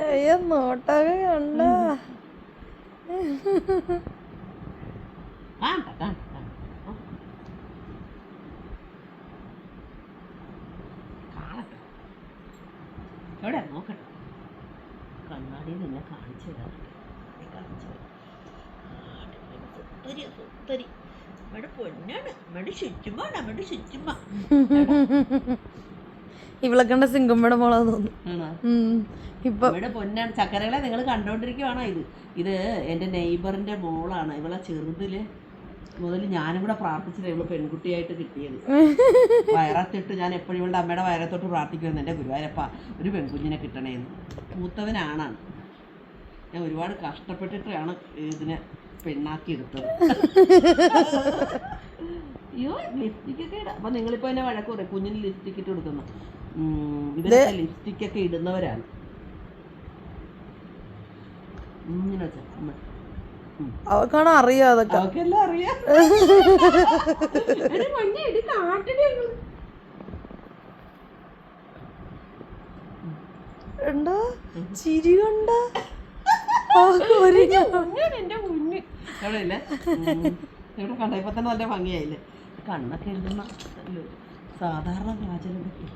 അയ്യോ നോട്ടൊക്കെ കണ്ട എവിടെ നോക്കട്ടെ കണ്ണാടിയിൽ നിന്നെ കാണിച്ചു തരാറുണ്ട് ഇവിടെ പൊന്നാണ് ഇവിടെ ചുറ്റുമാണ് അവിടെ ചുറ്റുമ്മ ഇവളെ കണ്ട സിംഗമ്മയുടെ മോളാ തോന്നുന്നു ഇപ്പൊ ഇവിടെ പൊന്നാണ്. ചക്കരകളെ നിങ്ങൾ കണ്ടോണ്ടിരിക്കുവാണോ? ഇത് എൻ്റെ നെയ്ബറിന്റെ മോളാണ്. ഇവളെ ചെറുതില് മുതൽ ഞാനും കൂടെ പ്രാർത്ഥിച്ചില്ല ഇവള് പെൺകുട്ടിയായിട്ട് കിട്ടിയത്. വയറത്തിട്ട് ഞാൻ എപ്പോഴും ഇവളുടെ അമ്മയുടെ വയറത്തോട്ട് പ്രാർത്ഥിക്കുമെന്ന്, എൻ്റെ ഗുരുവായൂരപ്പ ഒരു പെൺകുഞ്ഞിനെ കിട്ടണേന്ന്. മൂത്തവനാണാണ്. ഞാൻ ഒരുപാട് കഷ്ടപ്പെട്ടിട്ടാണ് ഇതിനെ പെണ്ണാക്കി എടുത്തത്. അയ്യോ ലിപ്സ്റ്റിക്കൊക്കെ ഇടാം. അപ്പം നിങ്ങളിപ്പോൾ എന്നെ വഴക്ക് പറയും കുഞ്ഞിന് ലിപ്സ്റ്റിക്ക് ഇട്ട് കൊടുക്കുന്നു. ഇവരൊക്കെ ലിപ്സ്റ്റിക്കൊക്കെ ഇടുന്നവരാണ്. ഇങ്ങനെ വെച്ചാൽ അവക്കാണ് അറിയാം അതൊക്കെ. അവക്കെല്ലാം അറിയാം. എന്താ ചിരി കണ്ട എന്റെ മുന്നിൽ എവിടെ ഇല്ലേ ഇവിടെ കണ്ട ഇപ്പൊ തന്നെ നല്ല ഭംഗിയായില്ലേ. കണ്ണൊക്കെ എഴുതുന്ന സാധാരണ പാചകം പറ്റി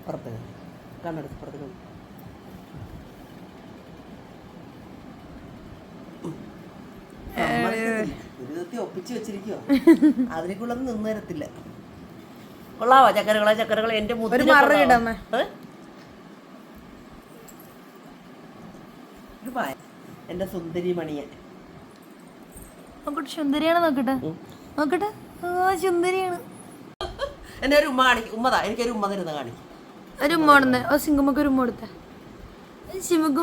പുറത്ത് കണ്ണെടുത്ത് പുറത്ത് ഒരു ഒപ്പിച്ച് വെച്ചിരിക്കുവോ? അതിനേക്കുള്ളൊന്നും നിന്ന് തരത്തില്ല. കൊള്ളാവോ ചക്കരകളെ എന്റെ എന്റെ സുന്ദരി മണിയെ നോക്കട്ടെ. സുന്ദരിയാണ് നോക്കട്ടെ നോക്കട്ടെ. ആ സുന്ദരിയാണ്. എന്നെ ഒരു ഉമ്മ കാണിക്കും. ഉമ്മതാ എനിക്കൊരു ഉമ്മ തരുന്ന കാണിക്കും. ഒരു ഉമ്മ കൊടുത്തേ. ഓ സിംഗമ്മക്ക് ഒരു ഉമ്മ കൊടുത്തേ. സിംഗമ്മക്ക്